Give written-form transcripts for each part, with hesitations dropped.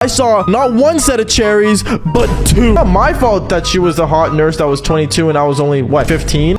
I saw not one set of cherries, but two. Not my fault that she was the hot nurse that was 22 and I was only, what, 15?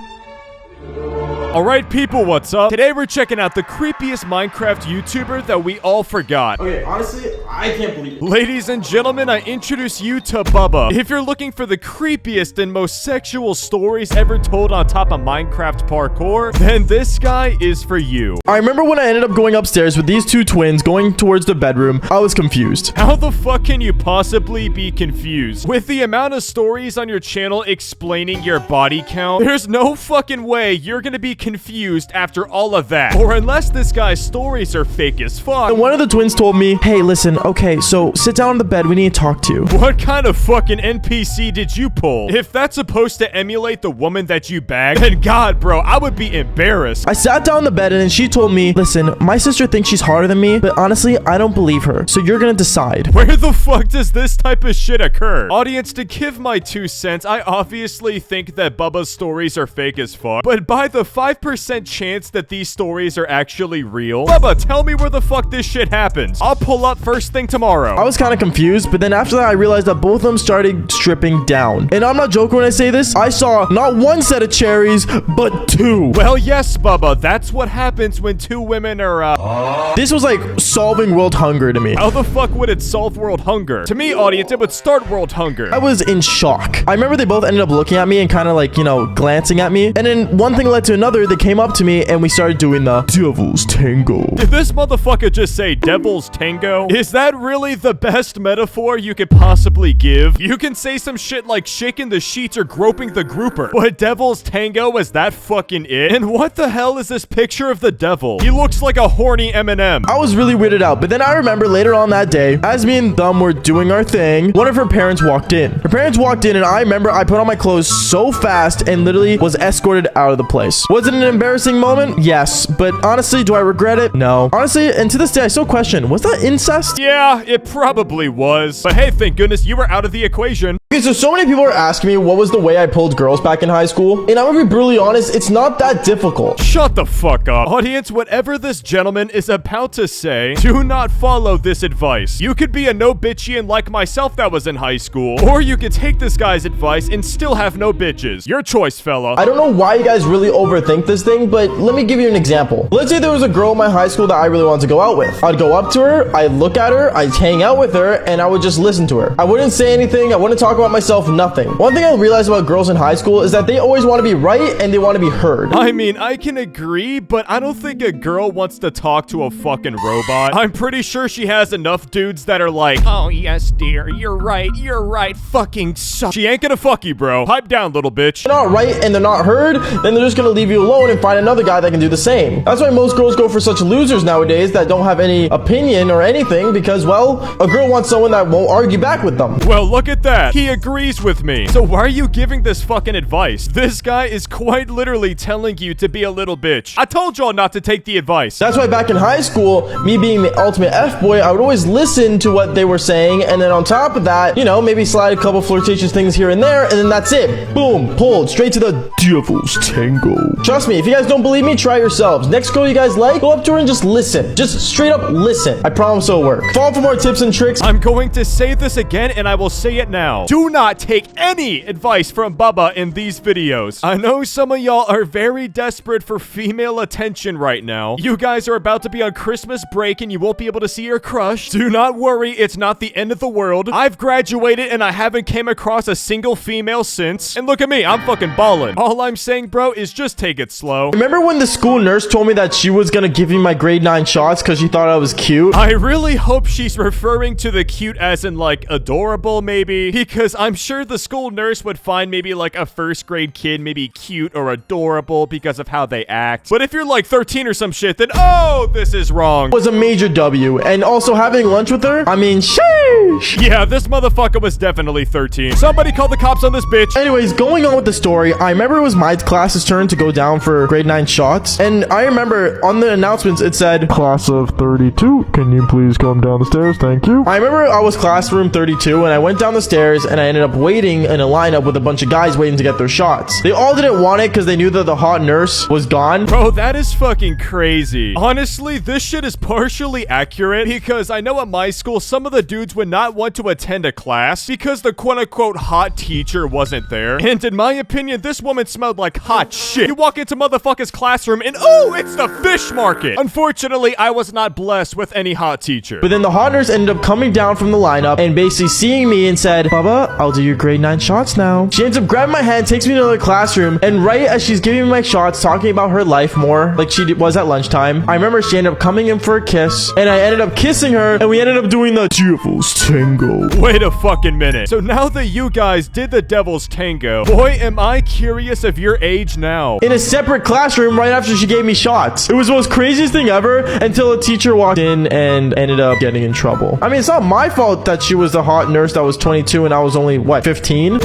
Alright people, what's up? Today we're checking out the creepiest Minecraft YouTuber that we all forgot. Okay, honestly, I can't believe it. Ladies and gentlemen, I introduce you to Bubba. If you're looking for the creepiest and most sexual stories ever told on top of Minecraft parkour, then this guy is for you. I remember when I ended up going upstairs with these two twins going towards the bedroom, I was confused. How the fuck can you possibly be confused? With the amount of stories on your channel explaining your body count, there's no fucking way you're gonna be confused after all of that. Or unless this guy's stories are fake as fuck. And one of the twins told me, hey, listen, okay, so sit down on the bed, we need to talk to you. What kind of fucking NPC did you pull? If that's supposed to emulate the woman that you bagged, then God, bro, I would be embarrassed. I sat down on the bed and then she told me, listen, my sister thinks she's hotter than me, but honestly, I don't believe her, so you're gonna decide. Where the fuck does this type of shit occur? Audience, to give my 2 cents, I obviously think that Bubba's stories are fake as fuck, but by the 5% chance that these stories are actually real, Bubba, tell me where the fuck this shit happens. I'll pull up first thing tomorrow. I was kind of confused, but then after that, I realized that both of them started stripping down. And I'm not joking when I say this. I saw not one set of cherries, but two. Well, yes, Bubba, that's what happens when 2 women are, This was like solving world hunger to me. How the fuck would it solve world hunger? To me, audience, it would start world hunger. I was in shock. I remember they both ended up looking at me and kind of like, you know, glancing at me. And then one thing led to another. They came up to me and we started doing the Devil's Tango. Did this motherfucker just say Devil's Tango? Is that really the best metaphor you could possibly give? You can say some shit like shaking the sheets or groping the grouper, but Devil's Tango, is that fucking it? And what the hell is this picture of the devil? He looks like a horny M&M. I was really weirded out, but then I remember later on that day, as me and Thumb were doing our thing, one of her parents walked in. Her parents walked in and I remember I put on my clothes so fast and literally was escorted out of the place. Was it an embarrassing moment? Yes, but honestly, do I regret it? No. Honestly, and to this day, I still question, was that incest? Yeah, it probably was. But hey, thank goodness you were out of the equation. Okay, so many people are asking me what was the way I pulled girls back in high school, and I'm gonna be brutally honest, it's not that difficult. Shut the fuck up. Audience, whatever this gentleman is about to say, do not follow this advice. You could be a no bitchian like myself that was in high school, or you could take this guy's advice and still have no bitches. Your choice, fella. I don't know why you guys really overthink this thing, but let me give you an example. Let's say there was a girl in my high school that I really wanted to go out with. I'd go up to her, I'd look at her, I'd hang out with her, and I would just listen to her. I wouldn't say anything, I wouldn't talk about myself, nothing. One thing I realized about girls in high school is that they always want to be right and they want to be heard. I mean, I can agree, but I don't think a girl wants to talk to a fucking robot. I'm pretty sure she has enough dudes that are like, oh yes, dear, you're right, fucking suck. She ain't gonna fuck you, bro. Pipe down, little bitch. They're not right and they're not heard, then they're just gonna leave you alone and find another guy that can do the same. That's why most girls go for such losers nowadays that don't have any opinion or anything because, well, a girl wants someone that won't argue back with them. Well, look at that. He agrees with me. So why are you giving this fucking advice? This guy is quite literally telling you to be a little bitch. I told y'all not to take the advice. That's why back in high school, me being the ultimate F-boy, I would always listen to what they were saying, and then on top of that, you know, maybe slide a couple flirtatious things here and there, and then that's it. Boom, pulled straight to the Devil's Tango. Trust me, if you guys don't believe me, try yourselves. Next girl you guys like, go up to her and just listen. Just straight up listen. I promise it'll work. Follow for more tips and tricks. I'm going to say this again, and I will say it now. Do not take any advice from Bubba in these videos. I know some of y'all are very desperate for female attention right now. You guys are about to be on Christmas break and you won't be able to see your crush. Do not worry, it's not the end of the world. I've graduated and I haven't came across a single female since. And look at me, I'm fucking ballin'. All I'm saying, bro, is just take it slow. Remember when the school nurse told me that she was gonna give me my grade 9 shots because she thought I was cute? I really hope she's referring to the cute as in like adorable maybe, because I'm sure the school nurse would find maybe like a first grade kid maybe cute or adorable because of how they act. But if you're like 13 or some shit, then oh, this is wrong. Was a major W. And also having lunch with her, I mean, sheesh. Yeah, this motherfucker was definitely 13. Somebody call the cops on this bitch. Anyways, going on with the story, I remember it was my class's turn to go down for grade 9 shots. And I remember on the announcements, it said, class of 32, can you please come down the stairs? Thank you. I remember I was classroom 32 and I went down the stairs and I ended up waiting in a lineup with a bunch of guys waiting to get their shots. They all didn't want it because they knew that the hot nurse was gone. Bro, that is fucking crazy. Honestly, this shit is partially accurate because I know at my school, some of the dudes would not want to attend a class because the quote-unquote hot teacher wasn't there. And in my opinion, this woman smelled like hot shit. You walk into motherfucker's classroom and oh, it's the fish market. Unfortunately, I was not blessed with any hot teacher. But then the hot nurse ended up coming down from the lineup and basically seeing me and said, Bubba, I'll do your grade 9 shots now. She ends up grabbing my hand, takes me to another classroom, and right as she's giving me my shots, talking about her life more, like she was at lunchtime, I remember she ended up coming in for a kiss, and I ended up kissing her, and we ended up doing the Devil's Tango. Wait a fucking minute. So now that you guys did the Devil's Tango, boy, am I curious of your age now. In a separate classroom right after she gave me shots. It was the most craziest thing ever until a teacher walked in and ended up getting in trouble. I mean, it's not my fault that she was the hot nurse that was 22 and I was only, what, 15?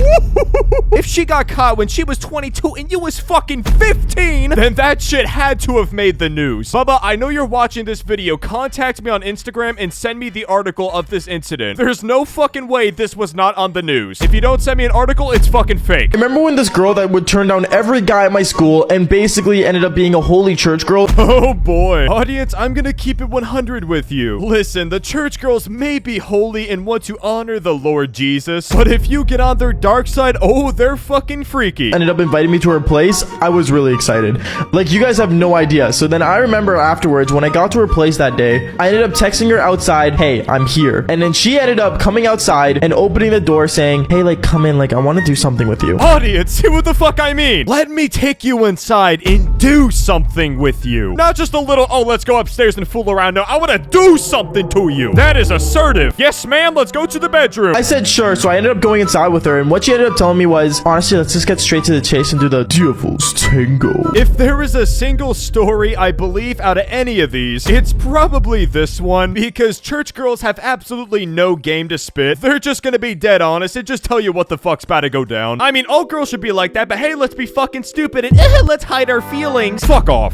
If she got caught when she was 22 and you was fucking 15, then that shit had to have made the news. Bubba, I know you're watching this video. Contact me on Instagram and send me the article of this incident. There's no fucking way this was not on the news. If you don't send me an article, it's fucking fake. Remember when this girl that would turn down every guy at my school and basically ended up being a holy church girl? Oh boy. Audience, I'm gonna keep it 100 with you. Listen, the church girls may be holy and want to honor the Lord Jesus, but if you get on their dark side, oh, they're fucking freaky. Ended up inviting me to her place. I was really excited. Like, you guys have no idea. So then I remember afterwards when I got to her place that day, I ended up texting her outside, hey, I'm here. And then she ended up coming outside and opening the door saying, hey, like, come in, like, I want to do something with you. Audience, see what the fuck I mean? Let me take you inside and do something with you. Not just a little, oh, let's go upstairs and fool around. No, I want to do something to you. That is assertive. Yes, ma'am, let's go to the bedroom. I said sure, so I ended up going inside with her, and what she ended up telling me was, honestly, let's just get straight to the chase and do the Devil's Tango. If there is a single story I believe out of any of these, it's probably this one, because church girls have absolutely no game to spit. They're just gonna be dead honest and just tell you what the fuck's about to go down. I mean, all girls should be like that, but hey, let's be fucking stupid and let's hide our feelings. Fuck off.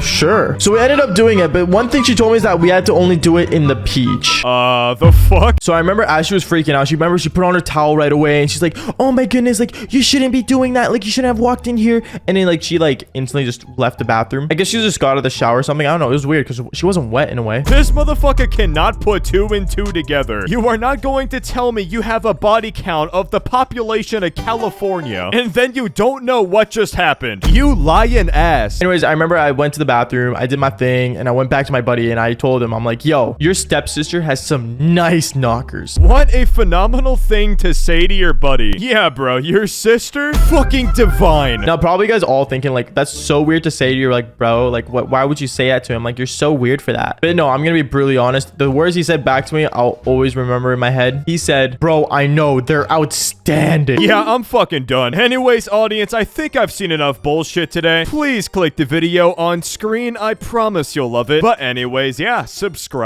Sure. So we ended up doing it, but one thing she told me is that we had to only do it in the peach. The fuck? So I remember as she was freaking out, she put on her towel right away, and she's like, oh my goodness, like, you shouldn't be doing that. Like, you shouldn't have walked in here. And then, like, she, like, instantly just left the bathroom. I guess she just got out of the shower or something. I don't know. It was weird because she wasn't wet in a way. This motherfucker cannot put 2 and 2 together. You are not going to tell me you have a body count of the population of California, and then you don't know what just happened. You lying ass. Anyways, I remember I went to the bathroom, I did my thing, and I went back to my buddy, and I told him, I'm like, yo, your stepsister has some nice knockers. What a phenomenal thing to say to your buddy. Yeah, bro, your sister? Fucking divine. Now, probably you guys all thinking, like, that's so weird to say to you, like, bro, like, why would you say that to him? Like, you're so weird for that. But no, I'm gonna be brutally honest. The words he said back to me, I'll always remember in my head. He said, bro, I know, they're outstanding. Yeah, I'm fucking done. Anyways, audience, I think I've seen enough bullshit today. Please click the video on screen. I promise you'll love it. But anyways, yeah, subscribe.